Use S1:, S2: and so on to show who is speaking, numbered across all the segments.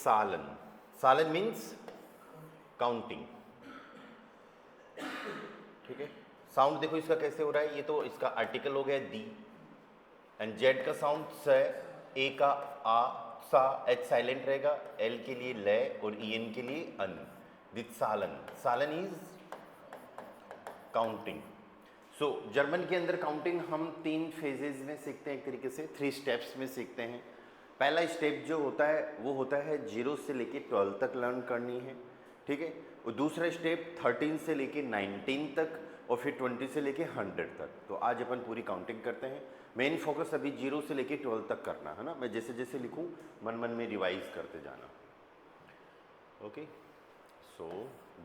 S1: सालन. सालन means counting. ठीक है. साउंड देखो इसका कैसे हो रहा है. ये तो इसका आर्टिकल हो गया दी, एंड जेड का साउंड स, ए का आ, सा, एच साइलेंट रहेगा, एल के लिए ले और ईएन के लिए अन. दिस सालन. सालन इज काउंटिंग. सो जर्मन के अंदर काउंटिंग हम 3 फेजेज में सीखते हैं, एक तरीके से 3 स्टेप्स में सीखते हैं. पहला स्टेप जो होता है वो होता है 0 से लेके 12 तक लर्न करनी है. ठीक है. और दूसरा स्टेप 13 से लेके 19 तक, और फिर 20 से लेके 100 तक. तो आज अपन पूरी काउंटिंग करते हैं. मेन फोकस अभी 0 से लेके 12 तक करना है ना. मैं जैसे जैसे लिखूं मन मन में रिवाइज करते जाना. ओके. सो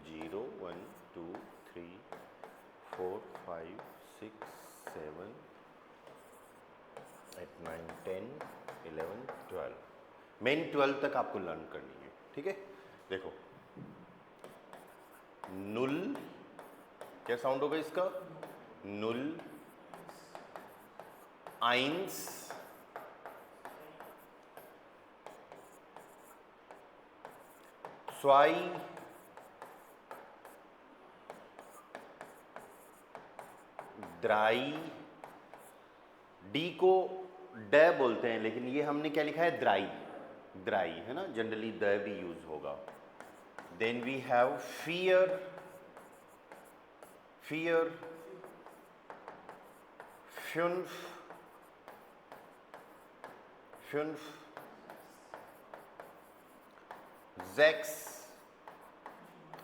S1: 0 1 2 3 4 5 6 7 8 9 10 11 12. मेन 12 तक आपको लर्न करनी है. ठीक है. देखो नुल, क्या साउंड होगा इसका? नुल, आइंस, स्वाई, द्राई. डी को ड बोलते हैं, लेकिन ये हमने क्या लिखा है? द्राई. द्राई है ना, जनरली द भी यूज होगा. देन वी हैव फियर, फियर, फ्युन्फ, फ्युन्फ, जेक्स.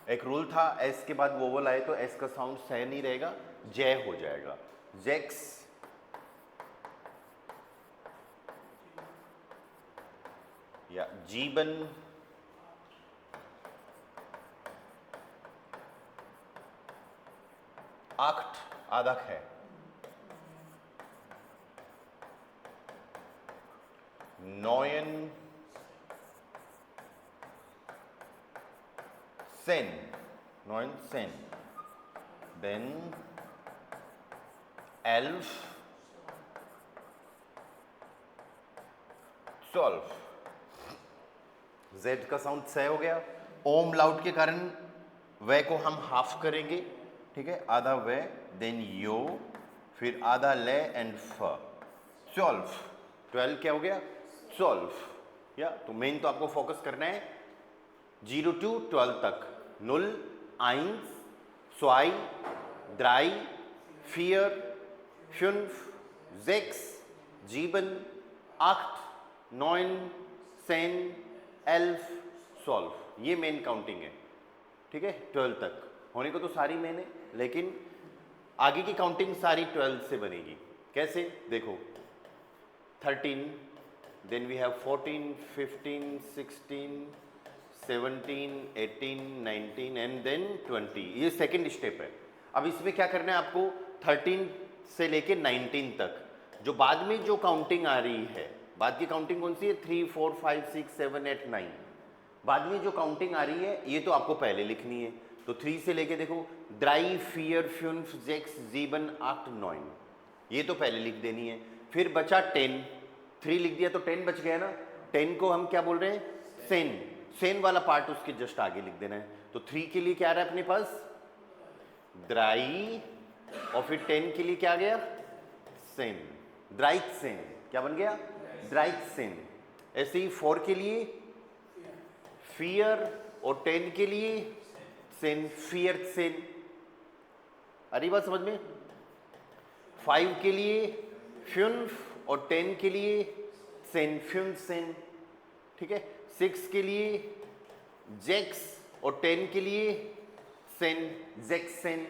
S1: एक रूल था, एस के बाद वोवल आए तो एस का साउंड सह नहीं रहेगा, जय हो जाएगा. जेक्स, या जीवन, आख्ट, आदक है. नॉयन, सेन, नॉयन सेन. देन एल्फ, सॉल्व. जेड का साउंड सह हो गया. ओम लाउड के कारण वे को हम हाफ करेंगे. ठीक है. आधा वे, देन यो, फिर आधा ले एंड फ. सॉल्व. 12 क्या हो गया? सॉल्व. या तो मेन तो आपको फोकस करना है 0 to 12 तक. नुल, आइंस, स्वाई, द्राई, फियर, फ्युन्फ, जेक्स, जीवन, आख्ट, नॉइन, सेन, एल्फ, सॉल्व. ये मेन काउंटिंग है. ठीक है. 12 तक होने को तो सारी मेन है, लेकिन आगे की काउंटिंग सारी 12 से बनेगी. कैसे? देखो 13, then we have 14, 15, 16, 17, 18, 19 and then 20. ये सेकंड स्टेप है. अब इसमें क्या करना है आपको? 13 से लेके 19 तक जो बाद में जो काउंटिंग आ रही है, बाद की काउंटिंग कौन सी है? 3 4 5 6 7 8 9. बाद में जो काउंटिंग आ रही है ये तो आपको पहले लिखनी है. तो 3 से लेके देखो द्राई, फियर, फ्युन्फ, जेक्स, जीवन, आख्ट, नॉइन. ये तो पहले लिख देनी है. फिर बचा 10. 3 लिख दिया तो 10 बच गया ना. 10 को हम क्या बोल रहे हैं? सेन. सेन वाला पार्ट उसके जस्ट आगे लिख देना है. तो 3 के लिए क्या आ रहा है अपने पास? द्राई. और फिर 10 के लिए क्या आ गया? सेन. द्राइट सेन. क्या बन गया? द्राइट सेन. ऐसे ही 4 के लिए फियर, और 10 के लिए सेन, फियर सेन. अरे बात समझ में? 5 के लिए फ्युन्फ, और 10 के लिए सेन, फ्युन सेन. ठीक है. 6 के लिए जेक्स, और 10 के लिए सेन, जेक्स सेन.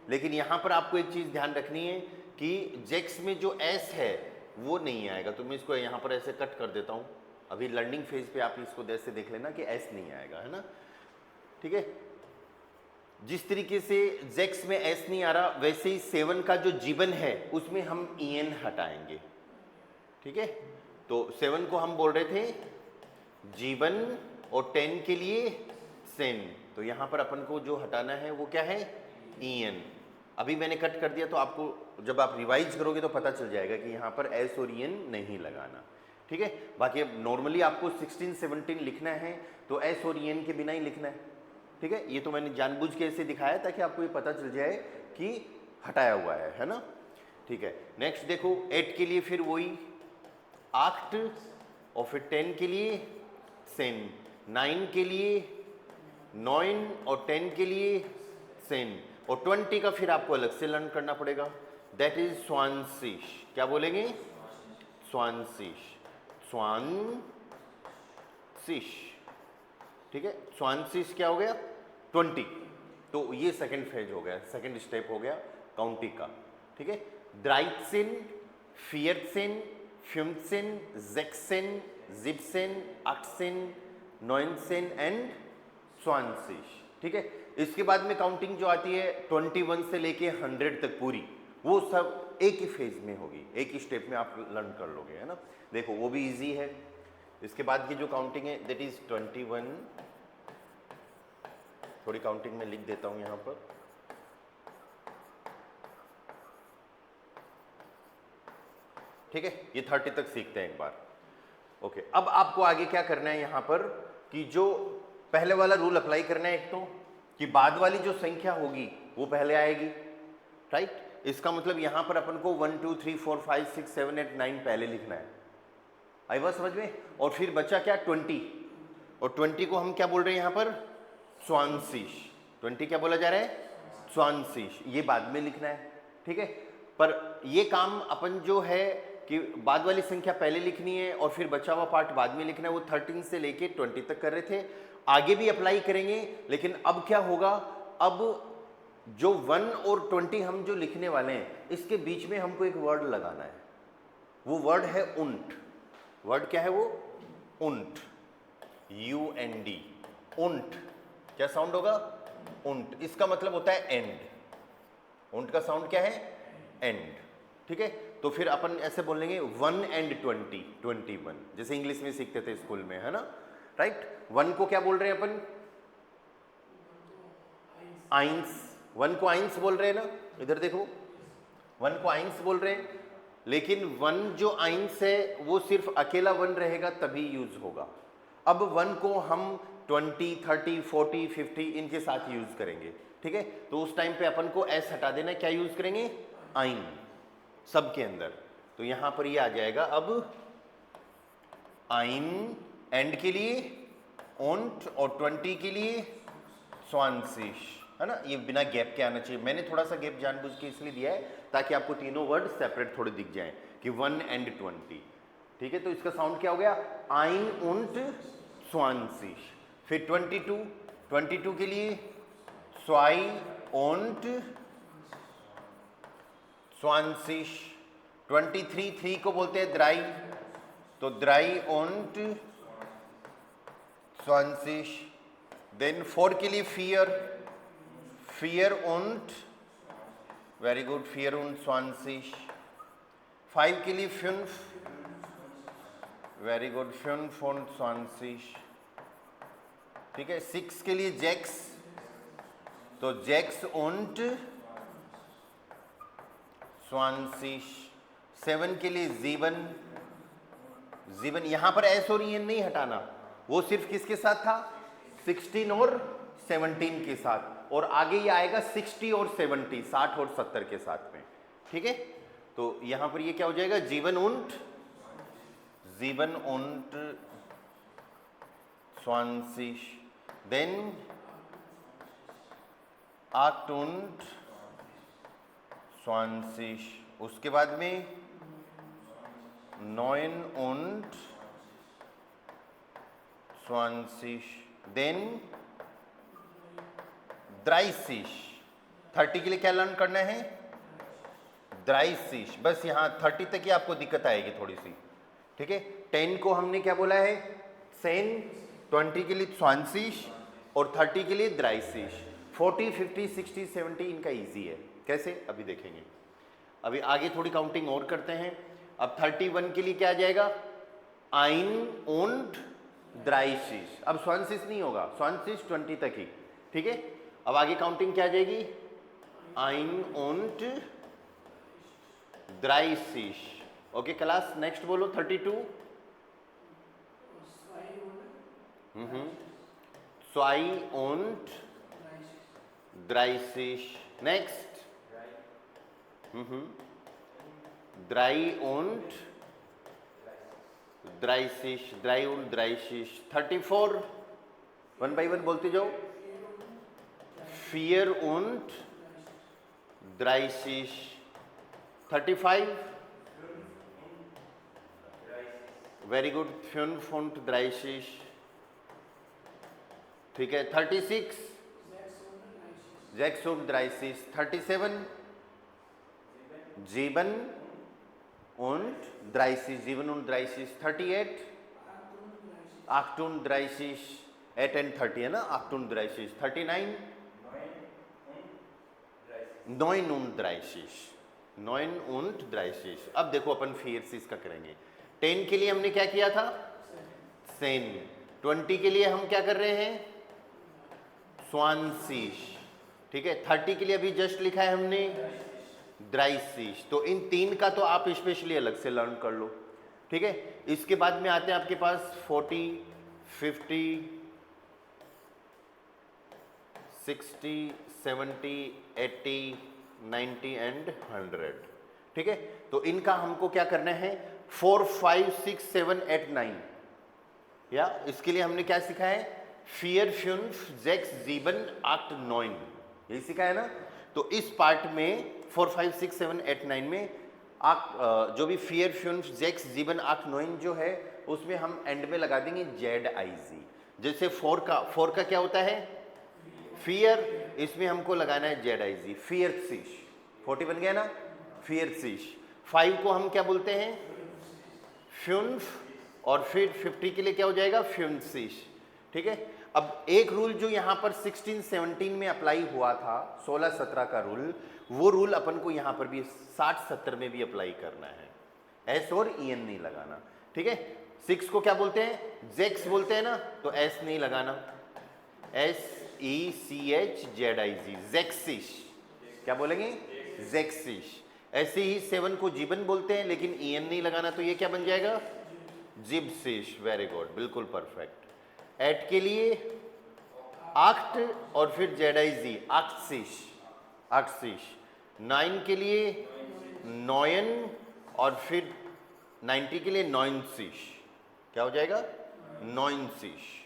S1: लेकिन यहां पर आपको एक चीज ध्यान रखनी है कि जेक्स में जो एस है वो नहीं आएगा. तो मैं इसको यहां पर ऐसे कट कर देता हूं. अभी लर्निंग फेज पे आप इसको ऐसे देख लेना कि एस नहीं आएगा, है ना. ठीक है. जिस तरीके से जेक्स में एस नहीं आ रहा, वैसे ही 7 का जो जीवन है उसमें हम ईएन हटाएंगे. ठीक है. तो 7 को हम बोल रहे थे जीवन, और 10 के लिए सेन. तो यहां पर अपन को जो हटाना है वो क्या है? ईएन. अभी मैंने कट कर दिया, तो आपको जब आप रिवाइज करोगे तो पता चल जाएगा कि यहां पर एस और ईएन नहीं लगाना. ठीक है। बाकी अब नॉर्मली आपको 16 17 लिखना है तो एस और एन के बिना ही लिखना है, ठीक है। ये तो मैंने जानबूझ के ऐसे दिखाया ताकि आपको ये पता चल जाए कि हटाया हुआ है ना, ठीक है। नेक्स्ट देखो 8 के लिए फिर वही आक्ट, और फिर 10 के लिए सेन, 9 के लिए 9 और 10 के लिए सेन, और 20 का फिर आपको अलग से लर्न करना पड़ेगा, दैट इज स्वानसिश। क्या बोलेंगे? स्वानसिश, स्वानसिश, ठीक है। स्वानसिश क्या हो गया? 20। तो ये सेकंड फेज हो गया, सेकंड स्टेप हो गया काउंटिंग का, ठीक है। द्राइटसिन, फियरसिन, फ्यूमसिन, जेक्सिन, जिप्सिन, अक्सिन, नोइनसिन एंड स्वानसिश, ठीक है। इसके बाद में काउंटिंग जो आती है 21 से लेके 100 तक पूरी, वो सब एक ही फेज में होगी, एक ही स्टेप में आप लर्न कर लोगे, है ना। देखो वो भी इजी है। इसके बाद की जो काउंटिंग है दैट इज 21, थोड़ी काउंटिंग में लिख देता हूं यहां पर, ठीक है। ये 30 तक सीखते हैं एक बार, ओके। अब आपको आगे क्या करना है यहां पर कि जो पहले वाला रूल अप्लाई करना है, एक तो कि बाद वाली जो संख्या होगी वो पहले आएगी, राइट। इसका मतलब यहां पर अपन को 1 2 3 4 5 6 7 8 9 पहले लिखना है, आई बात समझ में। और फिर बचा क्या? 20, और 20 को हम क्या बोल रहे हैं यहां पर? स्वानसिश। 20 क्या बोला जा रहा है? स्वानसिश। ये बाद में लिखना है, ठीक है। पर ये काम अपन जो है कि बाद वाली संख्या पहले लिखनी है और फिर बचा हुआ पार्ट बाद में लिखना है, वो 13 से लेके 20 तक कर रहे थे, आगे भी अप्लाई करेंगे। लेकिन अब क्या होगा, अब जो 1 और 20 हम जो लिखने वाले हैं इसके बीच में हमको एक वर्ड लगाना है, वो वर्ड है उंट। वर्ड क्या है वो? उंट, UND, उंट। क्या साउंड होगा? उंट। इसका मतलब होता है एंड। उंट का साउंड क्या है? एंड, ठीक है। तो फिर अपन ऐसे बोलेंगे 1 and 20, 21, जैसे इंग्लिश में सीखते थे स्कूल में, है ना, राइट। 1 को क्या बोल रहे हैं अपन? आइंस। 1 को आइंस बोल रहे हैं ना, इधर देखो, 1 को आइंस बोल रहे हैं। लेकिन 1 जो आइंस है वो सिर्फ अकेला 1 रहेगा तभी यूज होगा। अब 1 को हम 20, 30, 40, 50 इनके साथ यूज करेंगे, ठीक है। तो उस टाइम पे अपन को एस हटा देना, क्या यूज करेंगे? आइन, सब के अंदर। तो यहां पर ये आ जाएगा अब आइन, एंड के लिए ओंट, और 20 के लिए स्वानसिश, है ना। ये बिना गैप के आना चाहिए। मैंने थोड़ा सा गैप जानबूझ के इसलिए दिया है ताकि आपको तीनों वर्ड सेपरेट थोड़े दिख जाएं कि 1 and 20, ठीक है। तो इसका साउंड क्या हो गया? आइन, उंट, स्वानसिश। फिर 22 के लिए स्वाई, ओंट, स्वानसिश। 23 3 को बोलते हैं द्राई, तो द्राई, ओंट, स्वानसिश। देन 4 के लिए फियर, फियर, ओंट, वेरी गुड, फियर, ओंट, स्वानसिश। 5 के लिए फ्युन्फ, वेरी गुड, फ्युन्फ, ओंट, स्वानसिश, ठीक है। 6 के लिए जैक्स, तो जैक्स, ओंट, स्वानसिश। 7 के लिए जीवन, जीवन। यहां पर एस और एन नहीं हटाना, वो सिर्फ किसके साथ था? 16 और 17 के साथ, और आगे ये आएगा 60 और 70, 60 और 70 के साथ में, ठीक है। तो यहां पर ये क्या हो जाएगा? जीवन, उंट, जीवन, उंट, स्वानसिश। देन आक्ट, उंट, स्वानसिश। उसके बाद में 9 und स्वानसिश। देन द्राइसिश। 30 के लिए क्या लर्न करना है? द्राइसिश। बस यहाँ 30 तक ही आपको दिक्कत आएगी थोड़ी सी, ठीक है। 10 को हमने क्या बोला है? सेन। 20 के लिए स्वानसिश, और 30 के लिए द्राइसिश। 40, 50, 60, 70 इनका इजी है। कैसे? अभी देखेंगे। अभी आगे थोड़ी काउंटिंग और करते हैं। अब 31 के लिए क्या आ जाएगा? आइन, उंट, द्राइसिश। अब स्वानसिश नहीं होगा, स्वानसिश 20 तक ही, ठीक है। अब आगे काउंटिंग क्या आ जाएगी? आइन, उंट, द्राइसिश। ओके क्लास, नेक्स्ट बोलो 32। Zwei und 30. Next. 3 und 30. 3 und 30. 34. One by one बोलते जाओ. 4 und 30. 35. Very good. 5 und 30. ठीक है. 36. 36. 37. 7 und 30. 7 und 30. 38. 38. 8 and 30 है ना. 38. 39. 9 und 30. 9 und 30. अब देखो अपन फियर्सिस का करेंगे. 10 के लिए हमने क्या किया था? सेन. 20 के लिए हम क्या कर रहे हैं? स्वानसीश. ठीक है. 30 के लिए अभी जस्ट लिखा है हमने ड्राइसिश. तो इन तीन का तो आप स्पेशली अलग से लर्न कर लो. ठीक है. इसके बाद में आते हैं आपके पास 40, 50, 60, 70, 80, 90 एंड 100. ठीक है. तो इनका हमको क्या करना है? 4, 5, 6, 7, 8, 9. या इसके लिए हमने क्या सीखा है? 4, 5, 6, 7, 8, 9. यही सीखा है ना. तो इस पार्ट में 4, 5, 6, 7, 8, 9 में जो भी 4, 5, 6, 7, 8, 9 जो है उसमें हम एंड में लगा देंगे ZIZ. जैसे 4 का क्या होता है? फियर. इसमें हमको लगाना है ZIZ. फियरसिश. 40 बन गया ना. फियरसिश. 5 को हम क्या बोलते हैं? फ्यून्फ. और फिर 50 के लिए क्या हो जाएगा? फ्यूनसिश. ठीक है. अब एक रूल जो यहाँ पर 16, 17 में अप्लाई हुआ था, 16, 17 का रूल, वो रूल अपन को यहाँ पर भी 60, 70 में भी अप्लाई करना है. एस और EN नहीं लगाना. ठीक है. 6 को क्या बोलते हैं? जेक्स बोलते हैं ना. तो एस नहीं लगाना. SECH ZIZ. जेक्सिश. क्या बोलेंगे? जेक्सिश. ऐसे ही 7 को जीबन बोलते हैं लेकिन EN नहीं लगाना. तो ये क्या बन जाएगा? जिब्सिश. Very good. बिल्कुल परफेक्ट. 8 के लिए आक्ट और फिर ZIZ. आक्सिश. आक्सिश. 9 के लिए नॉयन और फिर 90 के लिए नॉइनसिश. क्या हो जाएगा? नॉइनसिश.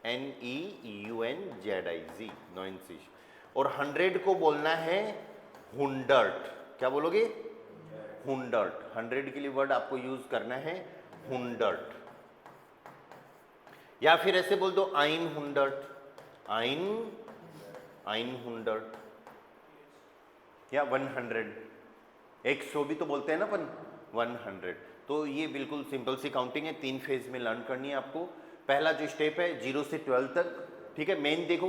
S1: NEUNZIZ. नॉइनसिश. और 100 को बोलना है हुंडर्ट. क्या बोलोगे? हुंडर्ट. 100 के लिए वर्ड आपको यूज करना है हुंडर्ट. या फिर ऐसे बोल दो आइन हुंडर्ट. आइन हुंडर्ट. या 100. 100 भी तो बोलते हैं ना अपन. 100. तो ये बिल्कुल सिंपल सी काउंटिंग है. 3 फेज में लर्न करनी है आपको. पहला जो स्टेप है 0 से 12 तक. ठीक है. मेन देखो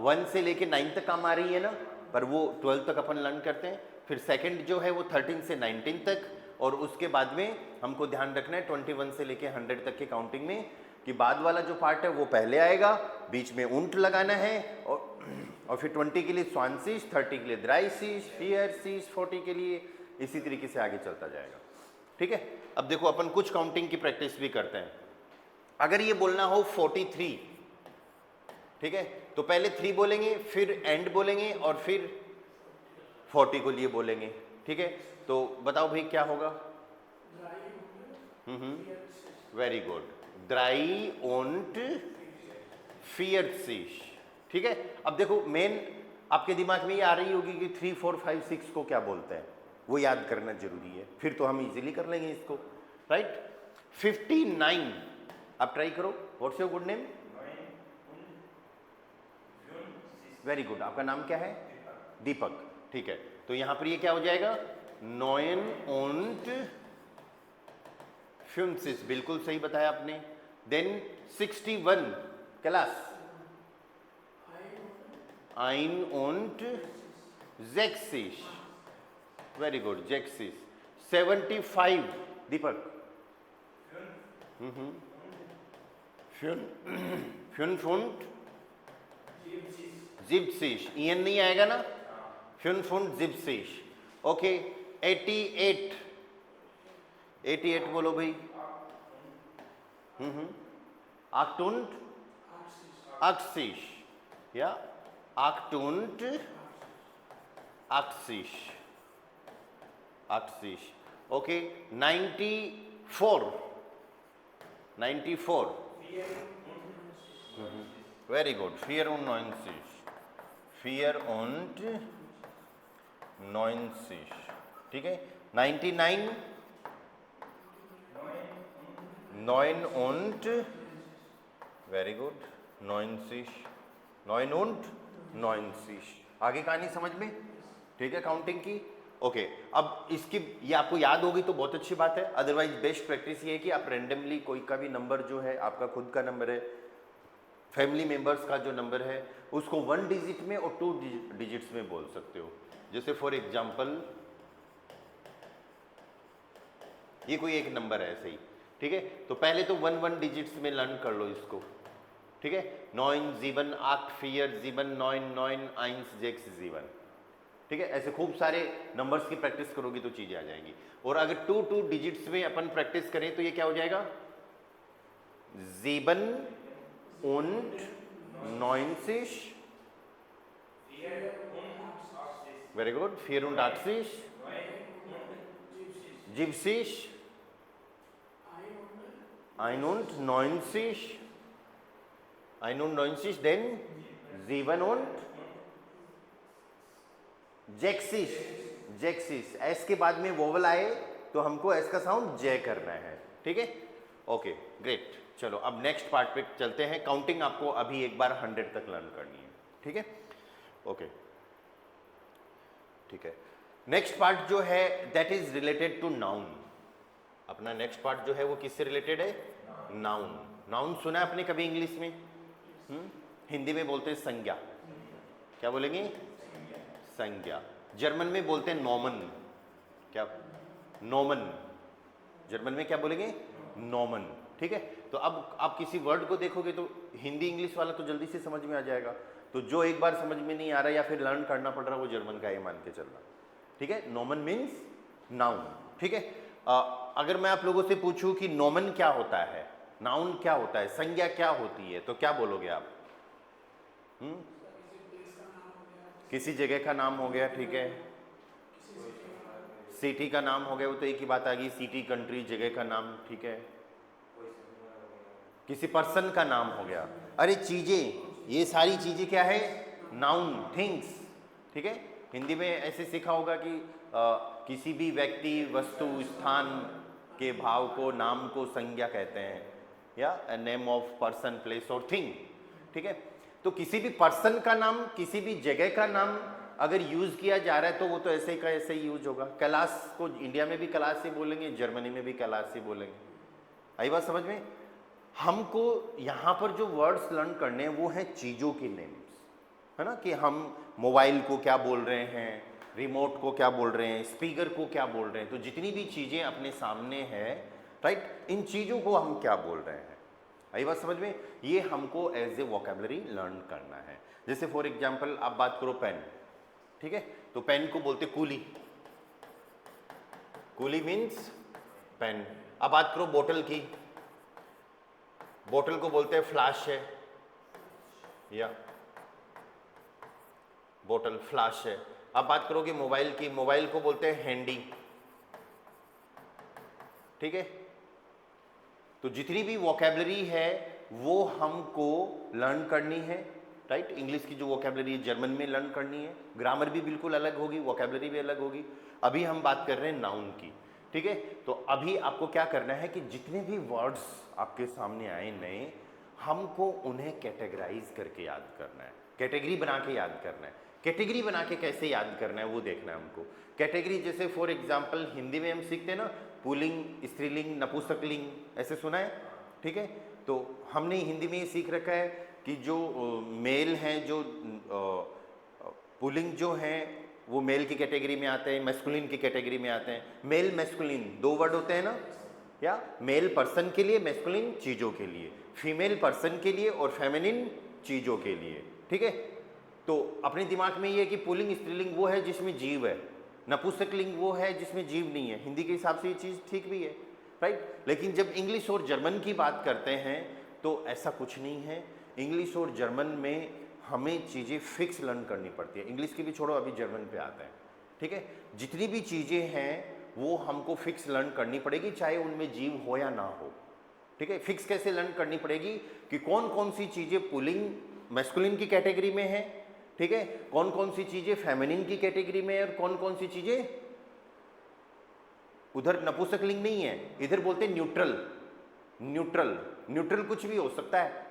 S1: 1 से लेके 9 तक काम आ रही है ना, पर वो 12 तक अपन लर्न करते हैं. फिर सेकंड जो है वो 13 से 19 तक. और उसके बाद में हमको ध्यान रखना है 21 से लेके 100 तक की काउंटिंग में कि बाद वाला जो पार्ट है वो पहले आएगा, बीच में उंट लगाना है, और फिर 20 के लिए स्वानसिश, 30 के लिए द्राइसिश, फियरसिश, 40 के लिए इसी तरीके से आगे चलता जाएगा. ठीक है. अब देखो अपन कुछ काउंटिंग की प्रैक्टिस भी करते हैं. अगर ये बोलना हो 43, ठीक है, तो पहले 3 बोलेंगे, फिर एंड बोलेंगे और फिर 40 को लिए बोलेंगे. ठीक है. तो बताओ भाई क्या होगा? Very good. ड्राई ओंट फियरसिश. ठीक है. अब देखो मेन आपके दिमाग में ये आ रही होगी कि 3, 4, 5, 6 को क्या बोलते हैं, वो याद करना जरूरी है. फिर तो हम इजीली कर लेंगे इसको. राइट. 59 आप ट्राई करो. What's your good name? Very good. आपका नाम क्या है? दीपक. ठीक है. तो यहां पर ये क्या हो जाएगा? नॉयन ओंट फ्यूनसिस. बिल्कुल सही बताया आपने. देन 61 क्लास आइन ओंट जेक्सिश. Very good. जेक्सिस. 75 दीपक. फ्यूनफुंट जिप्सिश. EN नहीं आएगा ना. फ्यूनफुंट जिप्सिश. ओके. 88 बोलो भाई. आक्टुंट Achsis. Ja, Achtund, Achsis. Achsis. Okay, 94. 94. Very good. 94. 94. ठीक है. 99. 9 und. Very good. 90. 9 und 90. आगे कहानी समझ में? ठीक है काउंटिंग की. ओके अब इसकी ये आपको याद होगी तो बहुत अच्छी बात है. अदरवाइज बेस्ट प्रैक्टिस ये है कि आप रेंडमली कोई का भी नंबर जो है, आपका खुद का नंबर है, फैमिली मेंबर्स का जो नंबर है, उसको 1 डिजिट में और 2 डिजिट्स में बोल सकते हो. जैसे फॉर एग्जांपल ये कोई एक नंबर है ऐसे ही. ठीक है, तो पहले तो 1 डिजिट्स में लर्न कर लो इसको. ठीक है, 9 7 8 4 7 9 9 1 6 7. ठीक है, ऐसे खूब सारे नंबर्स की प्रैक्टिस करोगी तो चीजें आ जाएंगी. और अगर 2 डिजिट्स में अपन प्रैक्टिस करें तो ये क्या हो जाएगा? 7 und 90. Very good. 84. 70. 91. 91. Then 7 und 60. S के बाद में वोवल आए तो हमको एस का साउंड जे करना है. ठीक है, ओके ग्रेट. चलो अब नेक्स्ट पार्ट पे चलते हैं. काउंटिंग आपको अभी एक बार 100 तक लर्न करनी है. ठीक है, ओके ठीक है. नेक्स्ट पार्ट जो है that is related to noun. अपना नेक्स्ट पार्ट जो है वो किससे रिलेटेड है? नाउन. नाउन सुना है आपने कभी इंग्लिश में? हिंदी में बोलते हैं संज्ञा. क्या बोलेंगे? संज्ञा. जर्मन में बोलते हैं नॉमन. क्या? नॉमन. जर्मन में क्या बोलेंगे? नॉमन. ठीक है, तो अब आप किसी वर्ड को देखोगे तो हिंदी इंग्लिश वाला तो जल्दी से समझ में आ जाएगा. तो जो एक बार समझ में नहीं आ रहा या फिर लर्न करना पड़ रहा वो जर्मन का ये मान के चलना. ठीक है, नॉमन मीन्स नाउन. ठीक है, अगर मैं आप लोगों से पूछूं कि नॉमन क्या होता है, नाउन क्या होता है, संज्ञा क्या होती है, तो क्या बोलोगे आप? किसी जगह का नाम हो गया. ठीक है, सिटी का नाम हो गया, वो तो एक ही बात आ गई. सिटी, कंट्री, जगह का नाम. ठीक है, किसी पर्सन का नाम हो गया. अरे चीजें, ये सारी चीजें क्या है? Noun, things. ठीक है, हिंदी में ऐसे सीखा होगा कि किसी भी व्यक्ति, वस्तु, स्थान के भाव को, नाम को संज्ञा कहते हैं, या नेम ऑफ पर्सन, प्लेस और थिंग. ठीक है, तो किसी भी पर्सन का नाम, किसी भी जगह का नाम अगर यूज किया जा रहा है तो वो तो ऐसे का ऐसे ही यूज होगा. कैलाश को इंडिया में भी कैलाश ही बोलेंगे, जर्मनी में भी कैलाश ही बोलेंगे. आई बात समझ में? हमको यहाँ पर जो वर्ड्स लर्न करने हैं वो हैं चीज़ों के नेम्स, है ना. कि हम मोबाइल को क्या बोल रहे हैं, रिमोट को क्या बोल रहे हैं, स्पीकर को क्या बोल रहे हैं. तो जितनी भी चीज़ें अपने सामने हैं, राइट, इन चीज़ों को हम क्या बोल रहे हैं. आई बात समझ में? ये हमको एज ए वोकेबलरी लर्न करना है. जैसे फॉर एग्जाम्पल आप बात करो पेन. ठीक है, तो पेन को बोलते कूली. Coolie means pen. अब बात करो बोतल की. बोतल को बोलते हैं फ्लैश है, या बोतल फ्लैश है. अब बात करोगे मोबाइल की, मोबाइल को बोलते हैं हैंडी. ठीक है, तो जितनी भी वोकेबलरी है वो हमको लर्न करनी है. राइट, इंग्लिश की जो वोकेबलरी जर्मन में लर्न करनी है. ग्रामर भी बिल्कुल अलग होगी, वोकेबलरी भी अलग होगी. अभी हम बात कर रहे हैं नाउन की. ठीक है, तो अभी आपको क्या करना है कि जितने भी वर्ड्स आपके सामने आए नए, हमको उन्हें कैटेगराइज करके याद करना है, कैटेगरी बना के याद करना है. कैटेगरी बना के कैसे याद करना है वो देखना है हमको. कैटेगरी जैसे फॉर एग्जांपल हिंदी में हम सीखते हैं ना, पुल्लिंग, स्त्रीलिंग, नपुंसकलिंग, ऐसे सुना है. ठीक है, तो हमने हिंदी में ये सीख रखा है कि जो मेल हैं, जो पुल्लिंग जो हैं वो मेल की कैटेगरी में आते हैं, मैस्कुलिन की कैटेगरी में आते हैं. मेल मैस्कुलिन 2 वर्ड होते हैं ना, या मेल पर्सन के लिए, मैस्कुलिन चीज़ों के लिए, फीमेल पर्सन के लिए और फेमिनिन चीज़ों के लिए. ठीक है, तो अपने दिमाग में ये है कि पुल्लिंग, स्त्रीलिंग वो है जिसमें जीव है, नपुंसकलिंग वो है जिसमें जीव नहीं है. हिंदी के हिसाब से ये चीज़ ठीक भी है, राइट. लेकिन जब इंग्लिश और जर्मन की बात करते हैं तो ऐसा कुछ नहीं है. इंग्लिश और जर्मन में हमें चीज़ें फिक्स लर्न करनी पड़ती है। इंग्लिश की भी छोड़ो, अभी जर्मन पे आता है, ठीक है। जितनी भी चीज़ें हैं वो हमको फिक्स लर्न करनी पड़ेगी, चाहे उनमें जीव हो या ना हो, ठीक है। फिक्स कैसे लर्न करनी पड़ेगी कि कौन कौन सी चीज़ें पुलिंग मैस्कुलिन की कैटेगरी में है, ठीक है, कौन कौन सी चीज़ें फेमिनिन की कैटेगरी में है और कौन कौन सी चीज़ें, उधर नपुंसकलिंग नहीं है, इधर बोलते हैं न्यूट्रल। न्यूट्रल न्यूट्रल कुछ भी हो सकता है,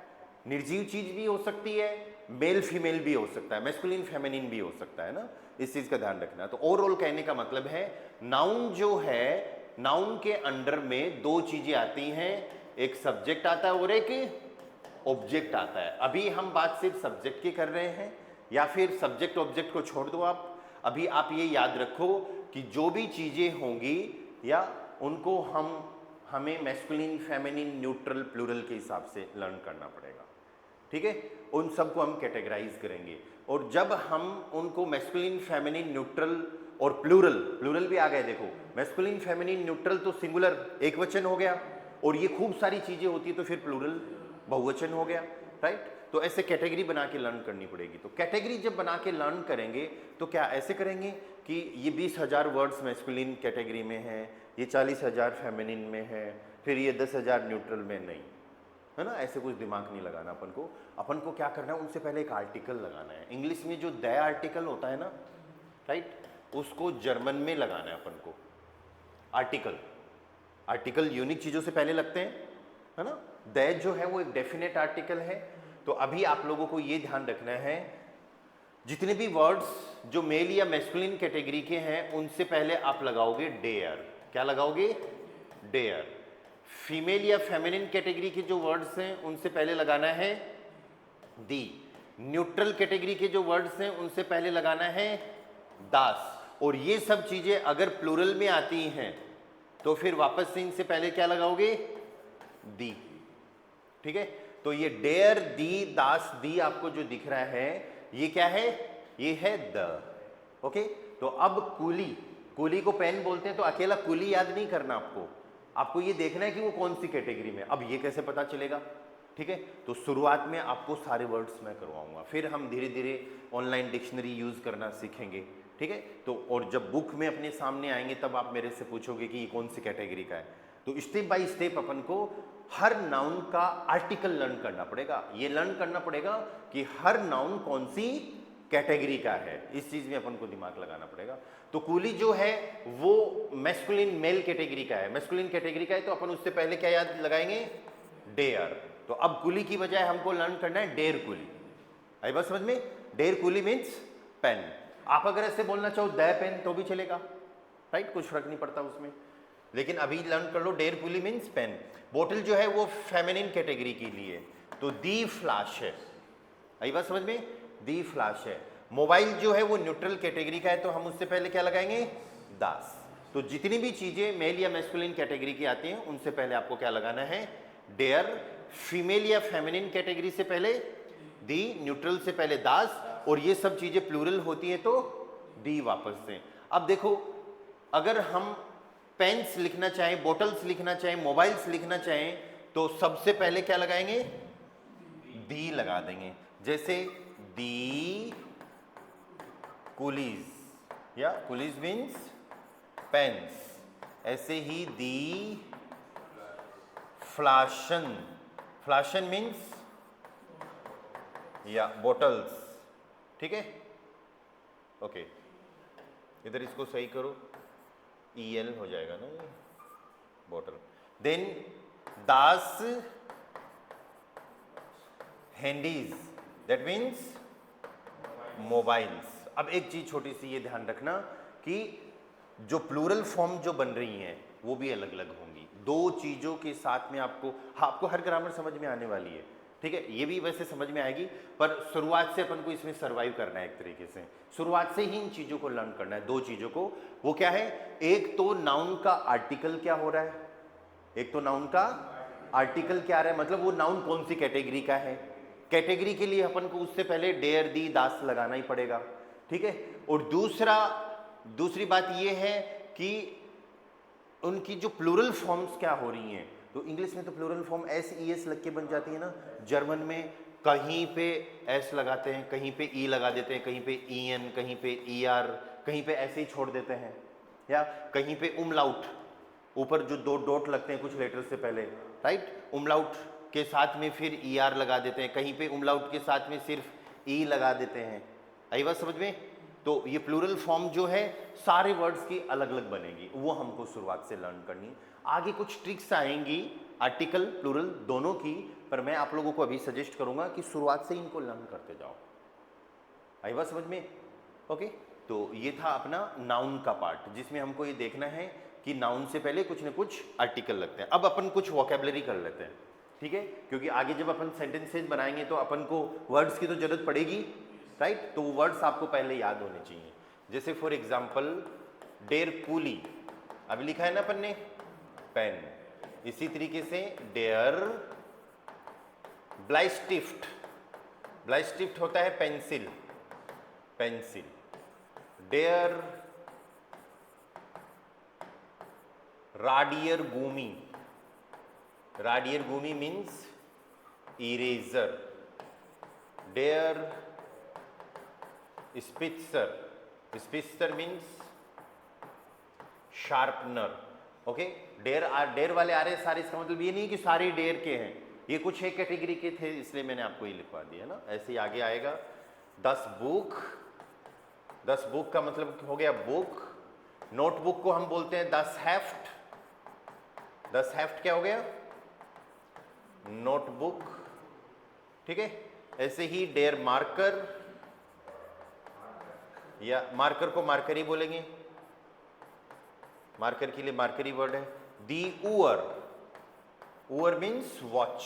S1: निर्जीव चीज भी हो सकती है, मेल फीमेल भी हो सकता है, मैस्कुलिन फेमिनिन भी हो सकता है ना, इस चीज का ध्यान रखना। तो ओवरऑल कहने का मतलब है नाउन जो है, नाउन के अंडर में दो चीजें आती हैं, एक सब्जेक्ट आता है और एक ऑब्जेक्ट आता है। अभी हम बात सिर्फ सब्जेक्ट की कर रहे हैं, या फिर सब्जेक्ट ऑब्जेक्ट को छोड़ दो आप। अभी आप ये याद रखो कि जो भी चीजें होंगी या उनको हमें मैस्कुलिन, फेमिनिन, न्यूट्रल, प्लूरल के हिसाब से लर्न करना पड़ेगा, ठीक है। उन सबको हम कैटेगराइज करेंगे, और जब हम उनको मैस्कुलिन, फेमिनिन, न्यूट्रल और प्लूरल, प्लूरल भी आ गए, देखो मैस्कुलिन, फेमिनिन, न्यूट्रल तो सिंगुलर एक वचन हो गया, और ये खूब सारी चीजें होती है तो फिर प्लूरल बहुवचन हो गया, राइट। तो ऐसे कैटेगरी बना के लर्न करनी पड़ेगी। तो कैटेगरी जब बना के लर्न करेंगे तो क्या ऐसे करेंगे कि ये 20,000 वर्ड्स मैस्कुलिन कैटेगरी में है, ये 40,000 फेमिनिन में है, फिर ये 10,000 न्यूट्रल में, नहीं है ना, ऐसे कुछ दिमाग नहीं लगाना अपन को क्या करना है, उनसे पहले एक आर्टिकल लगाना है। इंग्लिश में जो द आर्टिकल होता है ना, राइट, उसको जर्मन में लगाना है अपन को आर्टिकल। आर्टिकल यूनिक चीज़ों से पहले लगते हैं, है ना। द जो है वो एक डेफिनेट आर्टिकल है। तो अभी आप लोगों को ये ध्यान रखना है, जितने भी वर्ड्स जो मेल या मैस्कुलिन कैटेगरी के हैं उनसे पहले आप लगाओगे डेयर। क्या लगाओगे? डेयर। फीमेल या फेमिनिन कैटेगरी के जो वर्ड्स हैं उनसे पहले लगाना है दी। न्यूट्रल कैटेगरी के जो वर्ड्स हैं उनसे पहले लगाना है दास। और ये सब चीजें अगर प्लूरल में आती हैं तो फिर वापस से इनसे पहले क्या लगाओगे? दी, ठीक है। तो ये डेयर, दी, दास, दी आपको जो दिख रहा है ये क्या है? ये है द, ओके। तो अब कूली, कूली को पेन बोलते हैं, तो अकेला कूली याद नहीं करना आपको ये देखना है कि वो कौन सी कैटेगरी में। अब ये कैसे पता चलेगा? ठीक है, तो शुरुआत में आपको सारे वर्ड्स मैं करवाऊंगा, फिर हम धीरे धीरे ऑनलाइन डिक्शनरी यूज करना सीखेंगे, ठीक है। तो और जब बुक में अपने सामने आएंगे तब आप मेरे से पूछोगे कि ये कौन सी कैटेगरी का है। तो स्टेप बाय स्टेप अपन को हर नाउन का आर्टिकल लर्न करना पड़ेगा। ये लर्न करना पड़ेगा कि हर नाउन कौन सी कैटेगरी का है, इस चीज में अपन को दिमाग लगाना पड़ेगा। तो कूली जो है वो मैस्कुलिन मेल कैटेगरी का है, मैस्कुलिन कैटेगरी का है, तो अपन उससे पहले क्या याद लगाएंगे? डेयर। तो अब कूली की बजाय हमको लर्न करना है डेयर कूली। आई बात समझ में? डेयर कूली मीन्स पेन। आप अगर ऐसे बोलना चाहो द पेन तो भी चलेगा, राइट, कुछ फर्क नहीं पड़ता उसमें, लेकिन अभी लर्न कर लो डेयर कूली मीन्स पेन। बोतल जो है वो फेमिनिन कैटेगरी के लिए, तो दी फ्लैश है। आई बात समझ में? दी फ्लैश है। मोबाइल जो है वो न्यूट्रल कैटेगरी का है, तो हम उससे पहले क्या लगाएंगे? दास। तो जितनी भी चीजें मेल या मैस्कुलिन कैटेगरी की आती हैं उनसे पहले आपको क्या लगाना है? डेयर। फीमेल या फेमिनिन कैटेगरी से पहले दी, न्यूट्रल से पहले दास, और ये सब चीजें प्लूरल होती हैं तो दी वापस से। अब देखो, अगर हम पेन्स लिखना चाहें, बोटल्स लिखना चाहें, मोबाइल्स लिखना चाहें, तो सबसे पहले क्या लगाएंगे? दी लगा देंगे। जैसे दी कूलीज, या कूलीज मीन्स पेन्स, ऐसे ही दी फ्लाशन, फ्लाशन मीन्स या बोटल्स, ठीक है, ओके। इधर इसको सही करो, EL हो जाएगा ना ये, बोटल। देन दास हैंडीज, दैट मीन्स मोबाइल्स। अब एक चीज छोटी सी ये ध्यान रखना कि जो प्लूरल फॉर्म जो बन रही हैं वो भी अलग अलग होंगी। दो चीजों के साथ में आपको हर ग्रामर समझ में आने वाली है, ठीक है। ये भी वैसे समझ में आएगी, पर शुरुआत से अपन को इसमें सरवाइव करना है एक तरीके से। शुरुआत से ही इन चीजों को लर्न करना है, दो चीजों को। वो क्या है? एक तो नाउन का आर्टिकल क्या हो रहा है, एक तो नाउन का आर्टिकल क्या आ रहा है, मतलब वो नाउन कौन सी कैटेगरी का है। कैटेगरी के लिए अपन को उससे पहले डेयर, दी, दास लगाना ही पड़ेगा, ठीक है। और दूसरी बात ये है कि उनकी जो प्लूरल फॉर्म्स क्या हो रही हैं। तो इंग्लिश में तो प्लूरल फॉर्म SES लग के बन जाती है ना, जर्मन में कहीं पे एस लगाते हैं, कहीं पे ई लगा देते हैं, कहीं पे ई एन, कहीं पे ई आर, कहीं पे ऐसे ही छोड़ देते हैं, या कहीं पे उमलाउट, ऊपर जो दो डॉट लगते हैं कुछ लेटर से पहले, राइट, उमलाउट के साथ में फिर ई आर लगा देते हैं, कहीं पे उमलाउट के साथ में सिर्फ ई लगा देते हैं। आई बात समझ में? तो ये प्लूरल फॉर्म जो है सारे वर्ड्स की अलग अलग बनेगी, वो हमको शुरुआत से लर्न करनी है। आगे कुछ ट्रिक्स आएंगी आर्टिकल प्लूरल दोनों की, पर मैं आप लोगों को अभी सजेस्ट करूंगा कि शुरुआत से इनको लर्न करते जाओ। आई बात समझ में? ओके, तो ये था अपना नाउन का पार्ट, जिसमें हमको ये देखना है कि नाउन से पहले कुछ न कुछ आर्टिकल लगते हैं। अब अपन कुछ वोकेबलरी कर लेते हैं, ठीक है, क्योंकि आगे जब अपन सेंटेंसेज बनाएंगे तो अपन को वर्ड्स की तो जरूरत पड़ेगी, राइट, तो वर्ड्स आपको पहले याद होने चाहिए। जैसे फॉर एग्जाम्पल डेर पुली, अभी लिखा है ना अपन ने पेन, इसी तरीके से डेयर ब्लाइस्टिफ्ट, ब्लाइस्टिफ्ट होता है पेंसिल, पेंसिल, डेयर राडियर गुमी, राडियर गुमी मीन्स इरेजर, डेयर स्पित्सर, स्पित्सर मीन्स शार्पनर। ओके, डेयर वाले आ रहे सारे, इसका मतलब ये नहीं कि सारे डेयर के हैं, ये कुछ एक कैटेगरी के थे, इसलिए मैंने आपको ये लिखवा दिया ना। ऐसे ही आगे आएगा 10 बुक, 10 बुक का मतलब हो गया बुक। नोटबुक को हम बोलते हैं 10 हेफ्ट, 10 हेफ्ट क्या हो गया? नोटबुक, ठीक है। ऐसे ही डेयर मार्कर, या मार्कर को मार्कर ही बोलेंगे, मार्कर के लिए मार्कर ही वर्ड है। दी ऊअर, ऊअर मीन्स वॉच,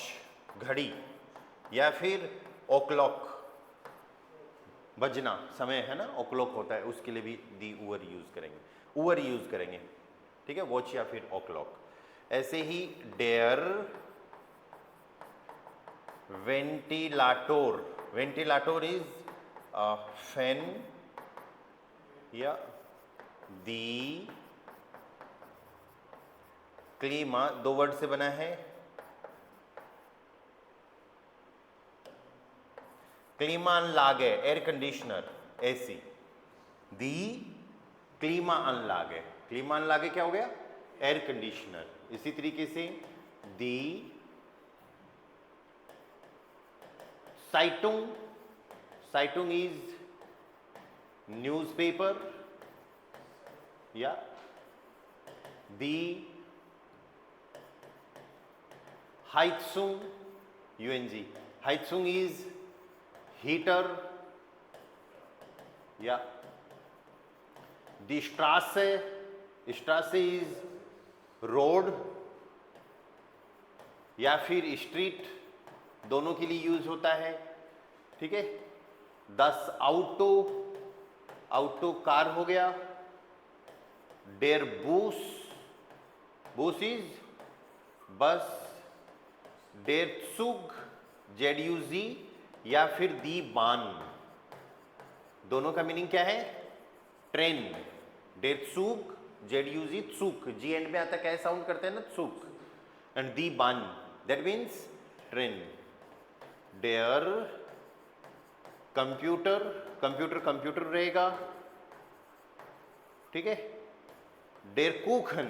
S1: घड़ी, या फिर ओक्लॉक, बजना, समय है ना, ओक्लॉक होता है, उसके लिए भी दी ऊअर यूज करेंगे, ऊअर यूज करेंगे, ठीक है, वॉच या फिर ओक्लॉक। ऐसे ही डेयर वेंटिलाटोर, वेंटिलाटोर इज फैन या दी क्लीमा, दो वर्ड से बना है, क्लीमानलागे एयर कंडीशनर, एसी, दी क्लीमानलागे, क्लीमानलागे क्या हो गया? Air conditioner. इसी तरीके से दी साइटुंग, साइटुंग इज न्यूज़पेपर, या दी हाइत्सुंग, यूएनजी, हाइत्सुंग इज हीटर, या दी स्ट्रासे, स्ट्रासे इज रोड या फिर स्ट्रीट, दोनों के लिए यूज होता है, ठीक है। 10 आउटो, आउटो कार हो गया। डेर बूस, बूस इज बस। डेर त्सुग, जेडयूजी, या फिर दी बान, दोनों का मीनिंग क्या है? ट्रेन। डेर त्सुग, जेडयूजी, त्सुक, जी एंड में आता, क्या साउंड करते हैं ना, त्सुक, एंड दी बान दैट मीन्स ट्रेन। डेयर कंप्यूटर, कंप्यूटर कंप्यूटर रहेगा, ठीक है। डेर कुखन,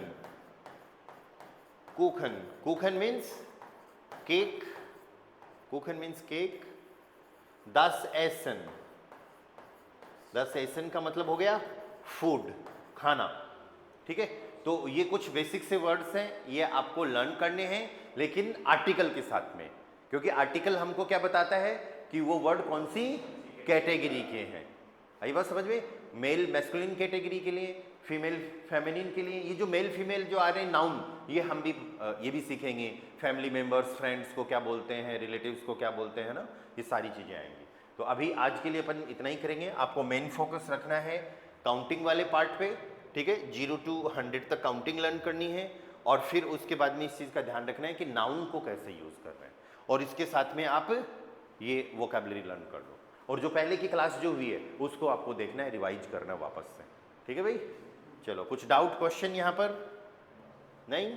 S1: कुखन, कुखन मीन्स केक, कुखन मीन्स केक। 10 एसन, 10 एसन का मतलब हो गया फूड, खाना, ठीक है। तो ये कुछ बेसिक से वर्ड्स हैं, ये आपको लर्न करने हैं, लेकिन आर्टिकल के साथ में, क्योंकि आर्टिकल हमको क्या बताता है कि वो वर्ड कौन सी कैटेगरी के हैं। आई बात समझ में? मेल मैस्कुलिन कैटेगरी के लिए, फीमेल फेमिनिन के लिए। ये जो मेल फीमेल जो आ रहे हैं नाउन, ये हम भी ये भी सीखेंगे। फैमिली मेंबर्स, फ्रेंड्स को क्या बोलते हैं, रिलेटिव्स को क्या बोलते हैं ना, ये सारी चीज़ें आएंगी। तो अभी आज के लिए अपन इतना ही करेंगे। आपको मेन फोकस रखना है काउंटिंग वाले पार्ट पे, ठीक है। 0 to 100 तक काउंटिंग लर्न करनी है, और फिर उसके बाद में इस चीज़ का ध्यान रखना है कि नाउन को कैसे यूज़ करना है, और इसके साथ में आप ये वोकैबुलरी लर्न कर लो। और जो पहले की क्लास जो हुई है उसको आपको देखना है, रिवाइज करना वापस से, ठीक है भाई। चलो, कुछ डाउट क्वेश्चन यहाँ पर? नहीं?